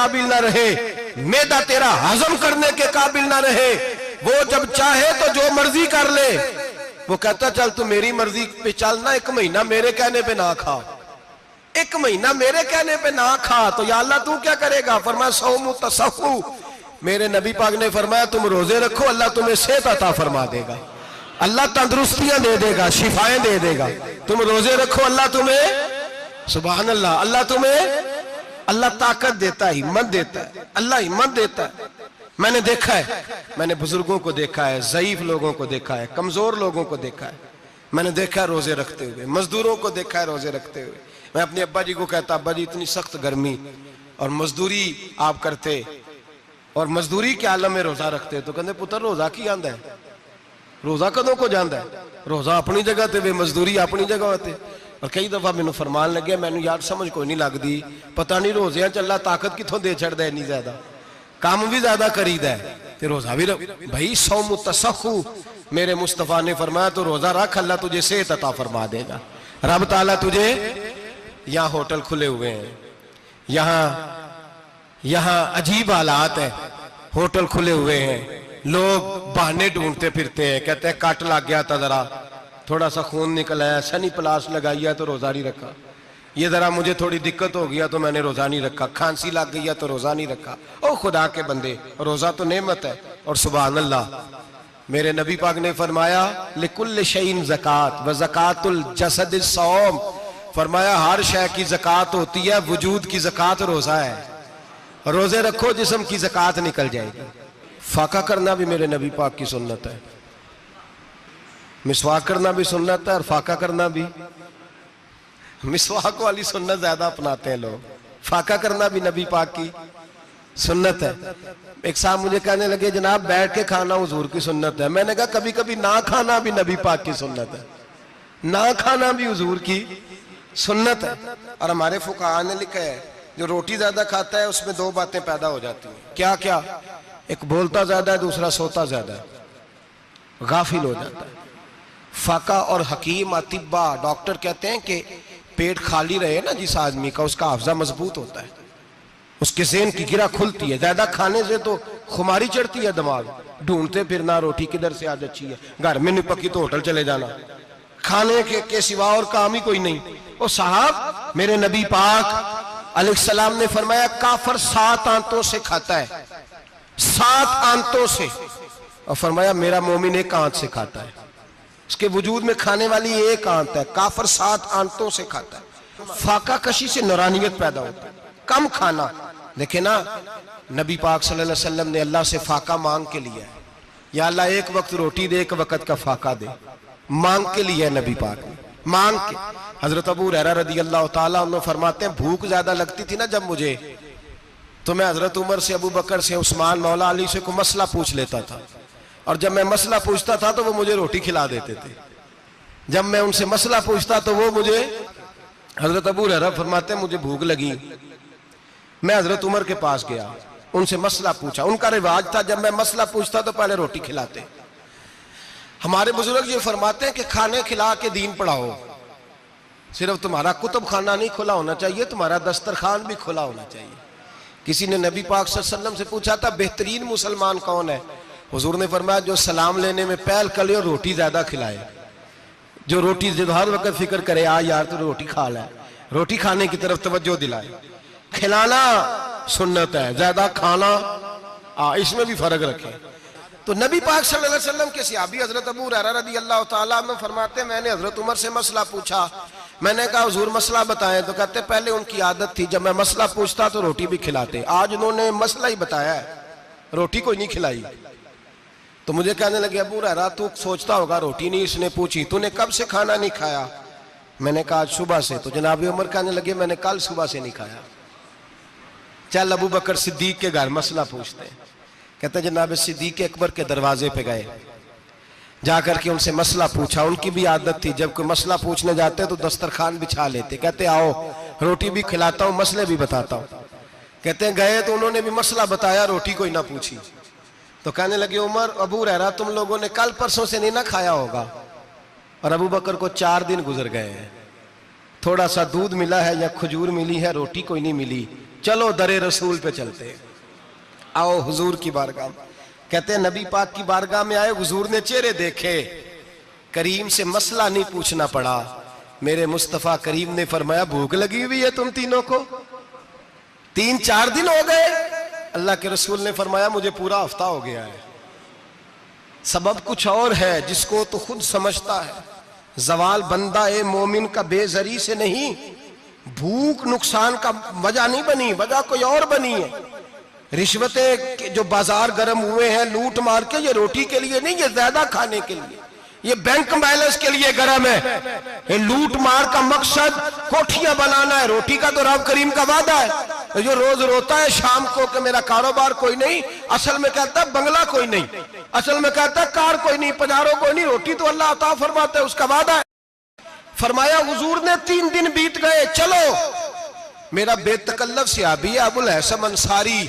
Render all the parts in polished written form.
قابل نہ رہے، معدہ تیرا ہضم کرنے کے قابل نہ رہے، وہ جب چاہے تو جو مرضی کر لے۔ وہ کہتا چل تو میری مرضی پہ چلنا، 1 مہینہ میرے کہنے پہ نہ کھا، 1 مہینہ میرے کہنے پہ نہ کھا، تو یا اللہ تو کیا کرے گا؟ فرمایا صوم تصحو، میرے نبی پاک نے فرمایا تم روزے رکھو، اللہ تمہیں صحت عطا فرما دے گا، اللہ تندرستیاں دے دے گا، شفائیں دے دے گا۔ تم روزے رکھو، اللہ تمہیں، سبحان اللہ، اللہ طاقت دیتا ہے، ہمت دیتا ہے، اللہ ہمت دیتا ہے۔ میں نے دیکھا ہے، میں نے بزرگوں کو دیکھا ہے، ضعیف لوگوں کو دیکھا ہے، کمزور لوگوں کو دیکھا ہے، میں نے دیکھا ہے روزے رکھتے ہوئے، مزدوروں کو دیکھا ہے روزے رکھتے ہوئے۔ میں اپنے ابا جی کو کہتا ابا جی اتنی سخت گرمی اور مزدوری آپ کرتے اور مزدوری کے عالم میں روزہ رکھتے، تو کہتے پتر روزہ کی آندا ہے، روزہ کدوں کو جاندا ہے، روزہ اپنی جگہ تے وے مزدوری اپنی جگہ ہوتے۔ اور کئی دفعہ میں نے فرمان لگے، میں نے یار سمجھ کوئی نہیں لگ دی، پتہ نہیں روزے ہیں اللہ طاقت کتھوں دے چھڑ دے اتنی زیادہ، کام بھی زیادہ کرید ہے تے روزہ بھی بھائی صوم تصحو، میرے مصطفیٰ نے فرمایا تو روزہ رکھ، اللہ تجھے صحت عطا فرما دے گا۔ رب تعالیٰ تجھے، یہاں ہوٹل کھلے ہوئے ہیں، یہاں عجیب حالات ہیں، ہوٹل کھلے ہوئے ہیں، لوگ بہانے ڈھونڈتے پھرتے ہیں، کہتے ہیں کٹ لگ گیا تھا ذرا، تھوڑا سا خون نکل آیا، سنی پلاس لگائی تو روزہ نہیں رکھا، یہ ذرا مجھے تھوڑی دقت ہو گیا تو میں نے روزہ نہیں رکھا، کھانسی لگ گئی تو روزہ نہیں رکھا۔ او خدا کے بندے، روزہ تو نعمت ہے، اور سبحان اللہ میرے نبی پاک نے فرمایا لِكُلِّ شَيْءٍ زَكَاةٌ وَزَكَاةُ الْجَسَدِ الصَّوْمُ، فرمایا ہر شے کی زکوٰۃ ہوتی ہے، وجود کی زکوٰۃ روزہ ہے، روزے رکھو جسم کی زکوٰۃ نکل جائے گی۔ فاقہ کرنا بھی میرے نبی پاک کی سنت ہے، مسواک کرنا بھی سنت ہے، اور فاقہ کرنا بھی، مسواک والی سنت زیادہ اپناتے ہیں لوگ، فاقہ کرنا بھی نبی پاک کی سنت ہے۔ ایک صاحب مجھے کہنے لگے جناب بیٹھ کے کھانا حضور کی سنت ہے، میں نے کہا کبھی کبھی نہ کھانا بھی نبی پاک کی سنت ہے، نہ کھانا بھی حضور کی سنت ہے۔ اور ہمارے فقہاء نے لکھا ہے جو روٹی زیادہ کھاتا ہے اس میں 2 باتیں پیدا ہو جاتی ہیں، کیا کیا؟ ایک بولتا زیادہ ہے، دوسرا سوتا زیادہ ہے، غافل ہو جاتا ہے۔ فقہ اور حکیم اطباء ڈاکٹر کہتے ہیں کہ پیٹ خالی رہے نا جس آدمی کا، اس کا حافظہ مضبوط ہوتا ہے، اس کے ذہن کی گرہ کھلتی ہے، زیادہ کھانے سے تو خماری چڑھتی ہے، دماغ ڈھونڈتے پھرنا روٹی کدھر سے آج اچھی ہے، گھر میں نہیں پکی تو ہوٹل چلے جانا، کھانے کے سوا اور کام ہی کوئی نہیں۔ او صاحب میرے نبی پاک علیہ السلام نے فرمایا کافر 7 آنتوں سے کھاتا ہے، 7 آنتوں سے، اور فرمایا میرا مومن 1 آنت سے کھاتا ہے، اس کے وجود میں کھانے والی 1 آنت ہے، کافر 7 آنتوں سے کھاتا ہے۔ فاقہ کشی سے نورانیت پیدا ہوتا ہے، کم کھانا۔ دیکھیں نا نبی پاک صلی اللہ علیہ وسلم نے اللہ سے فاقہ مانگ کے لیا ہے، یا اللہ 1 وقت روٹی دے، 1 وقت کا فاقہ دے، مانگ کے لیا ہے نبی پاک نے، مانگ کے۔ حضرت ابو ہریرہ رضی اللہ تعالیٰ عنہ فرماتے ہیں بھوک زیادہ لگتی تھی نا جب مجھے، تو میں حضرت عمر سے، ابو بکر سے، عثمان مولا علی سے کوئی مسئلہ پوچھ لیتا تھا، اور جب میں مسئلہ پوچھتا تھا تو وہ مجھے روٹی کھلا دیتے تھے، جب میں ان سے مسئلہ پوچھتا تو وہ مجھے، حضرت ابو ہریرہ فرماتے ہیں مجھے بھوک لگی، میں حضرت عمر کے پاس گیا، ان سے مسئلہ پوچھا، ان کا رواج تھا جب میں مسئلہ پوچھتا تو پہلے روٹی کھلاتے۔ ہمارے بزرگ یہ فرماتے ہیں کہ کھانے کھلا کے دین پڑھاؤ، صرف تمہارا کتب خانہ نہیں کھلا ہونا چاہیے، تمہارا دسترخوان بھی کھلا ہونا چاہیے۔ کسی نے نبی پاک صلی اللہ علیہ وسلم سے پوچھا تھا بہترین مسلمان کون ہے؟ حضور نے فرمایا جو سلام لینے میں پہل کرے اور روٹی زیادہ کھلائے، جو روٹی ہر وقت فکر کرے آ یار تو روٹی کھا لے، روٹی کھانے کی طرف توجہ دلائے۔ کھلانا سنت ہے، زیادہ کھانا اس میں بھی فرق رکھیں۔ تو نبی پاک صلی اللہ علیہ وسلم کے صحابی حضرت ابو ہریرہ رضی اللہ تعالیٰ عنہ فرماتے ہیں میں نے حضرت عمر سے مسئلہ پوچھا، میں نے کہا حضور مسئلہ بتائیں، تو کہتے پہلے ان کی عادت تھی جب میں مسئلہ پوچھتا تو روٹی بھی کھلاتے، آج انہوں نے مسئلہ ہی بتایا ہے، روٹی کوئی نہیں کھلائی۔ تو مجھے کہنے لگے ابو ہریرہ تو سوچتا ہوگا روٹی نہیں اس نے پوچھی، تو نے کب سے کھانا نہیں کھایا؟ میں نے کہا آج صبح سے۔ تو جناب عمر کہنے لگے میں نے کل صبح سے نہیں کھایا۔ چل ابو بکر صدیق کے گھر مسئلہ پوچھتے ہیں، کہتے ہیں جناب صدیق اکبر کے دروازے پہ گئے، جا کر کے ان سے مسئلہ پوچھا۔ ان کی بھی عادت تھی جب کوئی مسئلہ پوچھنے جاتے تو دسترخوان بچھا لیتے، کہتے آؤ روٹی بھی کھلاتا ہوں مسئلے بھی بتاتا ہوں۔ کہتے ہیں گئے تو انہوں نے بھی مسئلہ بتایا، روٹی کوئی نہ پوچھی۔ تو کہنے لگے عمر ابو ہریرہ تم لوگوں نے کل پرسوں سے نہیں نہ کھایا ہوگا، اور ابو بکر کو 4 دن گزر گئے ہیں، تھوڑا سا دودھ ملا ہے یا کھجور ملی ہے، روٹی کوئی نہیں ملی، چلو در رسول پہ چلتے ہیں، آؤ حضور کی بارگاہ میں۔ کہتے ہیں نبی پاک کی بارگاہ میں آئے، حضور نے چہرے دیکھے، کریم سے مسئلہ نہیں پوچھنا پڑا، میرے مصطفیٰ کریم نے فرمایا بھوک لگی ہوئی ہے تم تینوں کو؟ 3-4 دن ہو گئے؟ اللہ کے رسول نے فرمایا مجھے پورا ہفتہ ہو گیا ہے۔ سبب کچھ اور ہے جس کو تو خود سمجھتا ہے، زوال بندہ مومن کا بے زری سے نہیں، بھوک نقصان کا وجہ نہیں بنی، وجہ کوئی اور بنی ہے۔ رشوتیں جو بازار گرم ہوئے ہیں لوٹ مار کے، یہ روٹی کے لیے نہیں، یہ زیادہ کھانے کے لیے، یہ بینک بیلنس کے لیے گرم ہے۔ یہ لوٹ مار کا مقصد کوٹھیاں بنانا ہے، روٹی کا تو رب کریم کا وعدہ ہے۔ جو روز روتا ہے شام کو کہ میرا کاروبار کوئی نہیں، اصل میں کہتا ہے بنگلہ کوئی نہیں، اصل میں کہتا ہے کار کوئی نہیں، پجارو کوئی نہیں، روٹی تو اللہ عطا فرماتا ہے، اس کا وعدہ ہے۔ فرمایا حضور نے 3 دن بیت گئے، چلو میرا بے تکلف صحابی ہے ابو الحسن انصاری،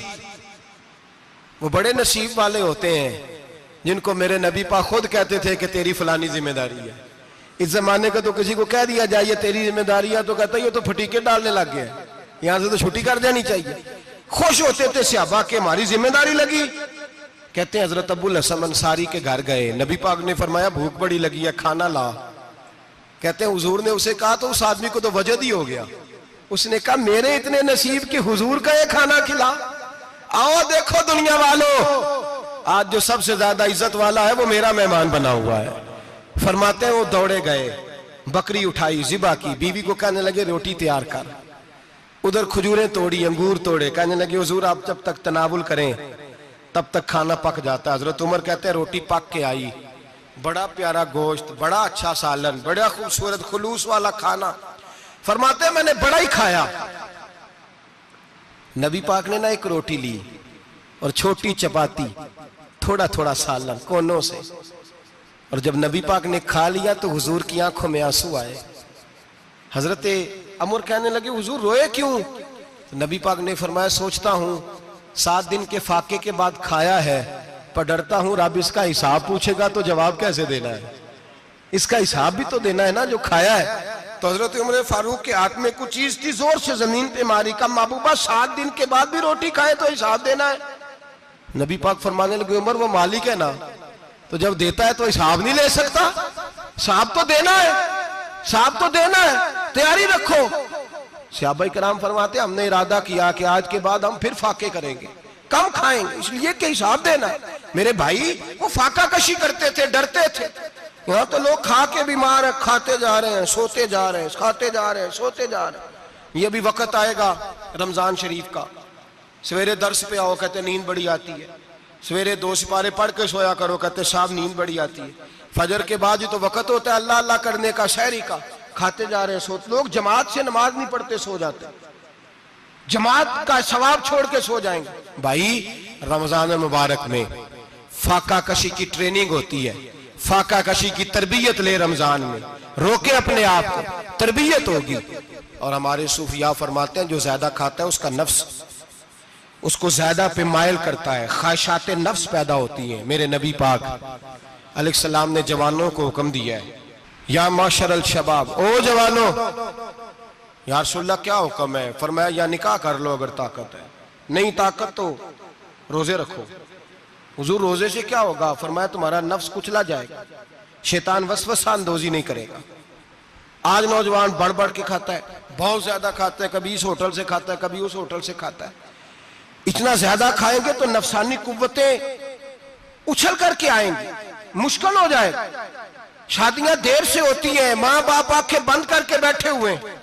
وہ بڑے نصیب والے ہوتے ہیں جن کو میرے نبی پاک خود کہتے تھے کہ تیری فلانی ذمہ داری ہے۔ اس زمانے کا تو کسی کو کہہ دیا جائے تیری ذمہ داری ہے تو کہتا ہے یہ تو پھٹیکے ڈالنے لگ گیا ہے، یہاں سے تو چھٹی کر دینی چاہیے۔ خوش ہوتے تھے صحابہ کہ ہماری ذمہ داری لگی۔ کہتے ہیں حضرت ابو الحسن انصاری کے گھر گئے، نبی پاک نے فرمایا بھوک بڑی لگی ہے، کھانا لا۔ کہتے ہیں حضور نے اسے کہا تو اس آدمی کو تو وجد ہی ہو گیا، اس نے کہا میرے اتنے نصیب کہ حضور کا یہ کھانا کھلا۔ آؤ دیکھو دنیا والوں، آج جو سب سے زیادہ عزت والا ہے وہ میرا مہمان بنا ہوا ہے۔ فرماتے ہیں وہ دوڑے گئے، بکری اٹھائی، ذبح کی، بیوی کو کہنے لگے روٹی تیار کر، ادھر کھجوریں توڑی، انگور توڑے، کہنے لگے حضور آپ جب تک تناول کریں تب تک کھانا پک جاتا ہے۔ حضرت عمر کہتے ہیں روٹی پک کے آئی، بڑا پیارا گوشت، بڑا اچھا سالن، بڑا خوبصورت خلوص والا کھانا۔ فرماتے ہیں میں نے بڑا ہی کھایا۔ نبی پاک نے نہ ایک روٹی لی اور چھوٹی چپاتی، تھوڑا تھوڑا سالن کونوں سے، اور جب نبی پاک نے کھا لیا تو حضور کی آنکھوں میں آنسو آئے۔ حضرت عمر کہنے لگے حضور روئے کیوں؟ نبی پاک نے فرمایا سوچتا ہوں 7 دن کے فاقے کے بعد کھایا ہے، پر ڈرتا ہوں رب اس کا حساب پوچھے گا تو جواب کیسے دینا ہے، اس کا حساب بھی تو دینا ہے نا جو کھایا ہے۔ تو حضرت عمر فاروق کے ہاتھ میں کچھ چیز تھی، زور سے زمین پہ ماری، کہا محبوبہ 7 دن کے بعد بھی روٹی کھائے تو حساب دینا ہے۔ نبی پاک فرمانے لگے عمر وہ مالک ہے نا، تو جب دیتا ہے تو حساب نہیں لے سکتا، حساب تو دینا ہے، حساب تو دینا ہے، تیاری رکھو۔ صحابہ کرام فرماتے ہیں ہم نے ارادہ کیا کہ آج کے بعد ہم پھر فاقے کریں گے، کم کھائیں گے، اس لیے کہ حساب دینا ہے۔ میرے بھائی وہ فاقہ کشی کرتے تھے، ڈرتے تھے۔ یہاں تو لوگ کھا کے بیمار ہیں، کھاتے جا رہے ہیں، سوتے جا رہے ہیں، کھاتے جا رہے ہیں، سوتے جا رہے ہیں۔ یہ بھی وقت آئے گا رمضان شریف کا، سویرے درس پہ آؤ کہتے نیند بڑی آتی ہے، سویرے 2 سپارے پڑھ کے سویا کرو کہتے صاحب نیند بڑی آتی ہے، فجر کے بعد ہی تو وقت ہوتا ہے اللہ اللہ کرنے کا، سحری کا، کھاتے جا رہے ہیں، سوتے۔ لوگ جماعت سے نماز نہیں پڑھتے سو جاتے، جماعت کا ثواب چھوڑ کے سو جائیں گے۔ بھائی رمضان مبارک میں فاقہ کشی کی ٹریننگ ہوتی ہے، فاقہ کشی کی تربیت لے، رمضان میں روکے اپنے آپ کو، تربیت ہوگی۔ اور ہمارے صوفیاء فرماتے ہیں جو زیادہ کھاتا ہے اس کا نفس اس کو زیادہ پہ مائل کرتا ہے، خواہشات نفس پیدا ہوتی ہیں۔ میرے نبی پاک علیہ السلام نے جوانوں کو حکم دیا ہے یا معاشر الشباب، او جوانوں، یا رسول اللہ کیا حکم ہے؟ فرمایا یا نکاح کر لو اگر طاقت ہے، نہیں طاقت تو روزے رکھو۔ حضور روزے سے کیا ہوگا؟ فرمایا تمہارا نفس کچلا جائے گا، شیطان وسوسہ اندوزی نہیں کرے گا۔ آج نوجوان بڑھ بڑھ کے کھاتا ہے، بہت زیادہ کھاتا ہے، کبھی اس ہوٹل سے کھاتا ہے، کبھی اس ہوٹل سے کھاتا ہے۔ اتنا زیادہ کھائیں گے تو نفسانی قوتیں اچھل کر کے آئیں گی، مشکل ہو جائے گا۔ شادیاں دیر سے ہوتی ہیں، ماں باپ آنکھیں بند کر کے بیٹھے ہوئے ہیں۔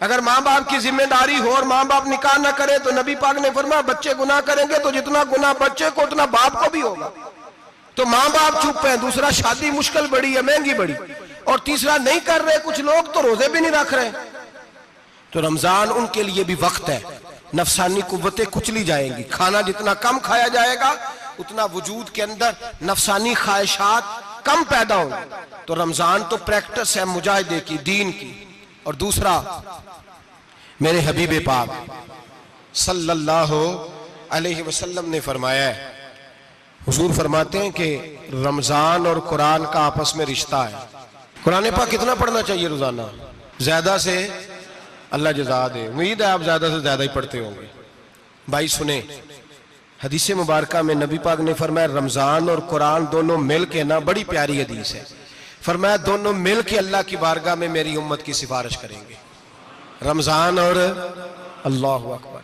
اگر ماں باپ کی ذمہ داری ہو اور ماں باپ نکاح نہ کرے تو نبی پاک نے فرمایا بچے گناہ کریں گے تو جتنا گناہ بچے کو اتنا باپ کو بھی ہوگا۔ تو ماں باپ چپ ہیں، دوسرا شادی مشکل بڑی ہے، مہنگی بڑی، اور تیسرا نہیں کر رہے کچھ لوگ تو روزے بھی نہیں رکھ رہے۔ تو رمضان ان کے لیے بھی وقت ہے، نفسانی قوتیں کچلی جائیں گی، کھانا جتنا کم کھایا جائے گا اتنا وجود کے اندر نفسانی خواہشات کم پیدا ہوں گی۔ تو رمضان تو پریکٹس ہے مجاہدے کی، دین کی۔ اور دوسرا میرے حبیب پاک صلی اللہ علیہ وسلم نے فرمایا ہے، حضور فرماتے ہیں کہ رمضان اور قرآن کا آپس میں رشتہ ہے۔ قرآن پاک کتنا پڑھنا چاہیے روزانہ؟ زیادہ سے اللہ جزا دے، امید ہے آپ زیادہ سے زیادہ ہی پڑھتے ہوں گے۔ بھائی سنیں، حدیث مبارکہ میں نبی پاک نے فرمایا رمضان اور قرآن دونوں مل کے نا، بڑی پیاری حدیث ہے، فرمایا دونوں مل کے اللہ کی بارگاہ میں میری امت کی سفارش کریں گے، رمضان اور اللہ اکبر۔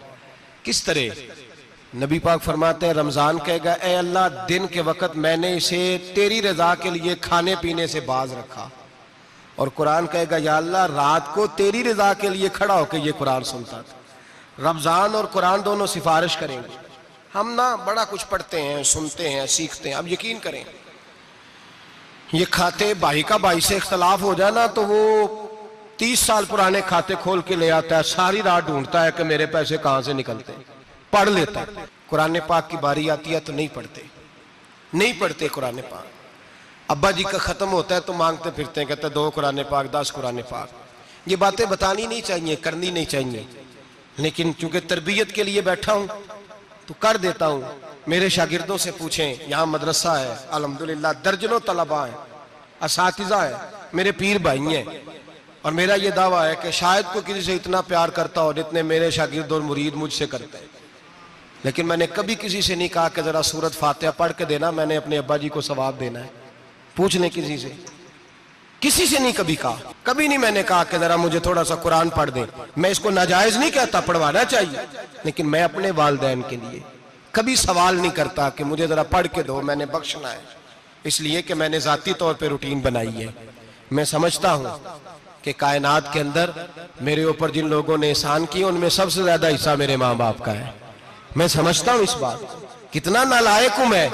کس طرح؟ نبی پاک فرماتے ہیں رمضان کہے گا اے اللہ دن کے وقت میں نے اسے تیری رضا کے لیے کھانے پینے سے باز رکھا، اور قرآن کہے گا یا اللہ رات کو تیری رضا کے لیے کھڑا ہو کے یہ قرآن سنتا تھا۔ رمضان اور قرآن دونوں سفارش کریں گے۔ ہم نا بڑا کچھ پڑھتے ہیں، سنتے ہیں، سیکھتے ہیں، اب یقین کریں یہ کھاتے بھائی کا بھائی سے اختلاف ہو جائے نا تو وہ 30 سال پرانے کھاتے کھول کے لے آتا ہے، ساری رات ڈھونڈتا ہے کہ میرے پیسے کہاں سے نکلتے ہیں، پڑھ لیتا ہے۔ قرآن پاک کی باری آتی ہے تو نہیں پڑھتے قرآن پاک۔ ابا جی کا ختم ہوتا ہے تو مانگتے پھرتے ہیں، کہتے ہیں 2 قرآن پاک 10 قرآن پاک۔ یہ باتیں بتانی نہیں چاہیے، کرنی نہیں چاہیے، لیکن چونکہ تربیت کے لیے بیٹھا ہوں تو کر دیتا ہوں۔ میرے شاگردوں سے پوچھیں، یہاں مدرسہ ہے الحمدللہ، درجنوں طلباء ہیں، اساتذہ ہیں، میرے پیر بھائی ہیں، اور میرا یہ دعویٰ ہے کہ شاید کوئی کسی سے اتنا پیار کرتا ہو جتنے میرے شاگرد اور مرید مجھ سے کرتے ہیں، لیکن میں نے کبھی کسی سے نہیں کہا کہ ذرا سورۃ فاتحہ پڑھ کے دینا، میں نے اپنے ابا جی کو ثواب دینا ہے۔ پوچھ لیں کسی سے نہیں کبھی کہا، کبھی نہیں میں نے کہا کہ ذرا مجھے تھوڑا سا قرآن پڑھ دیں۔ میں اس کو ناجائز نہیں کہتا، پڑھوانا چاہیے، لیکن میں اپنے والدین کے لیے کبھی سوال نہیں کرتا کہ مجھے ذرا پڑھ کے دو، میں نے بخشنا ہے، اس لیے کہ میں نے ذاتی طور پہ روٹین بنائی ہے۔ میں سمجھتا ہوں کہ کائنات کے اندر میرے اوپر جن لوگوں نے احسان کیے ان میں سب سے زیادہ حصہ میرے ماں باپ کا ہے۔ میں سمجھتا ہوں اس بات، کتنا نالائق ہوں میں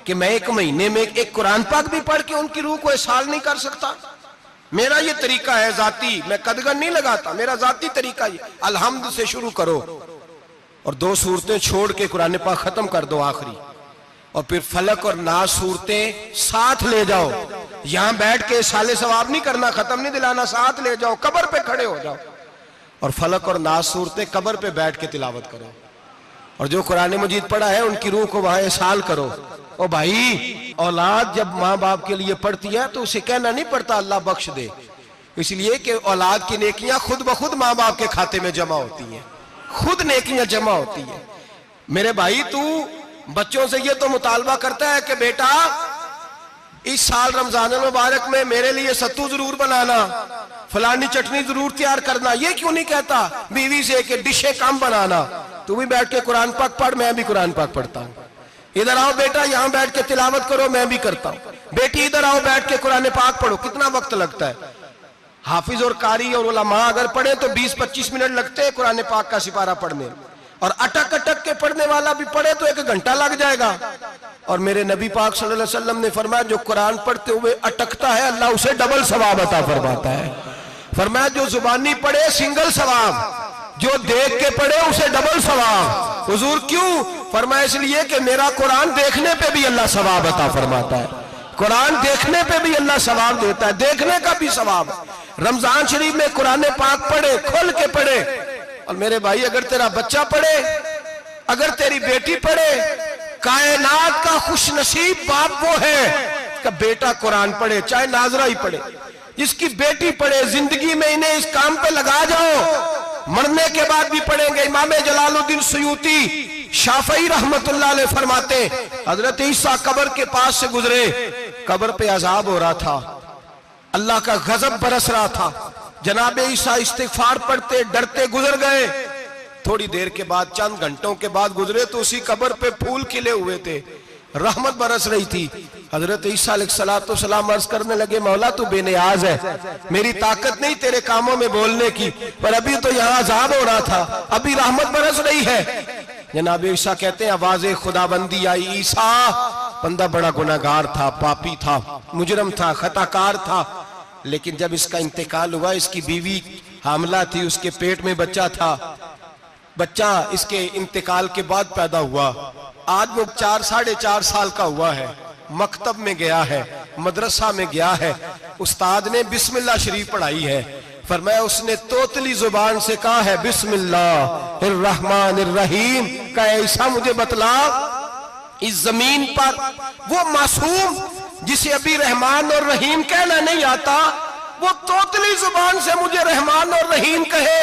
کہ میں 1 مہینے میں ایک قرآن پاک بھی پڑھ کے ان کی روح کو احسال نہیں کر سکتا۔ میرا یہ طریقہ ہے ذاتی، میں قدغن نہیں لگاتا، میرا ذاتی طریقہ یہ الحمد سے شروع کرو اور 2 سورتیں چھوڑ کے قرآن پاک ختم کر دو آخری، اور پھر فلق اور ناس صورتیں ساتھ لے جاؤ۔ یہاں بیٹھ کے سالے ثواب نہیں کرنا، ختم نہیں دلانا، ساتھ لے جاؤ، قبر پہ کھڑے ہو جاؤ اور فلق اور ناس صورتیں قبر پہ بیٹھ کے تلاوت کرو، اور جو قرآن مجید پڑھا ہے ان کی روح کو وہاں احسال کرو۔ او بھائی، اولاد جب ماں باپ کے لیے پڑھتی ہے تو اسے کہنا نہیں پڑتا اللہ بخش دے، اس لیے کہ اولاد کی نیکیاں خود بخود ماں باپ کے کھاتے میں جمع ہوتی ہیں، خود نیکیاں جمع ہوتی ہیں۔ میرے بھائی تو بچوں سے یہ تو مطالبہ کرتا ہے کہ بیٹا اس سال رمضان المبارک میں میرے لیے ستو ضرور بنانا، فلانی چٹنی ضرور تیار کرنا، یہ کیوں نہیں کہتا بیوی سے کہ ڈشیں کم بنانا، تو بھی بیٹھ کے قرآن پاک پڑھ، میں بھی قرآن پاک پڑھتا ہوں۔ ادھر آؤ بیٹا یہاں بیٹھ کے تلاوت کرو، میں بھی کرتا ہوں۔ بیٹی ادھر آؤ بیٹھ کے قرآن پاک پڑھو۔ کتنا وقت لگتا ہے؟ حافظ اور قاری اور علماء اگر پڑھیں تو 20-25 منٹ لگتے ہیں قرآن پاک کا سپارہ پڑھنے، اور اٹک اٹک کے پڑھنے والا بھی پڑھے تو 1 گھنٹہ لگ جائے گا۔ اور میرے نبی پاک صلی اللہ علیہ وسلم نے فرمایا جو قرآن پڑھتے ہوئے اٹکتا ہے اللہ اسے ڈبل ثواب عطا فرماتا ہے۔ فرمایا جو زبانی پڑھے سنگل ثواب، جو دیکھ کے پڑھے اسے ڈبل ثواب۔ حضور کیوں؟ فرمایا اس لیے کہ میرا قرآن دیکھنے پہ بھی اللہ ثواب عطا فرماتا ہے، قرآن دیکھنے پہ بھی اللہ ثواب دیتا ہے، دیکھنے کا بھی ثواب۔ رمضان شریف میں قرآن پاک پڑھے، کھول کے پڑھے۔ اور میرے بھائی اگر تیرا بچہ پڑھے، اگر تیری بیٹی پڑھے، کائنات کا خوش نصیب باپ وہ ہے کہ بیٹا قرآن پڑھے، چاہے ناظرہ ہی پڑھے، جس کی بیٹی پڑھے۔ زندگی میں انہیں اس کام پہ لگا جاؤ، مرنے کے بعد بھی پڑھیں گے۔ امام جلال الدین سیوطی شافعی رحمت اللہ علیہ فرماتے حضرت عیسیٰ قبر کے پاس سے گزرے، قبر پہ عذاب ہو رہا تھا، اللہ کا غضب برس رہا تھا، جناب عیسیٰ استغفار پڑھتے ڈرتے گزر گئے۔ تھوڑی دیر کے بعد، چند گھنٹوں کے بعد گزرے تو اسی قبر پہ پھول کھلے ہوئے تھے، رحمت برس رہی تھی۔ حضرت عیسیٰ علیہ السلام عرض کرنے لگے مولا تو بے نیاز ہے، میری طاقت نہیں تیرے کاموں میں بولنے کی، پر ابھی تو یہاں عذاب ہو رہا تھا، ابھی رحمت برس رہی ہے۔ جناب عیسیٰ کہتے ہیں آواز خدا بندی آئی، عیسیٰ بندہ بڑا گناہگار تھا، پاپی تھا، مجرم تھا، خطا کار تھا، لیکن جب اس کا انتقال ہوا، اس کی بیوی حاملہ تھی، اس کے پیٹ میں بچہ تھا، بچہ اس کے انتقال کے بعد پیدا ہوا، آج وہ 4-4.5 سال کا ہوا ہے، مکتب میں گیا ہے، مدرسہ میں گیا ہے، استاد نے بسم اللہ شریف پڑھائی ہے، فرمایا اس نے توتلی زبان سے کہا ہے بسم اللہ الرحمن الرحیم، کہا عیسیٰ مجھے بتلا اس زمین پر وہ معصوم جسے ابھی رحمان اور رحیم کہنا نہیں آتا، وہ توتلی زبان سے مجھے رحمان اور رحیم کہے،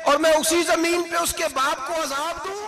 اور میں اسی زمین پہ اس کے باپ کو عذاب دوں۔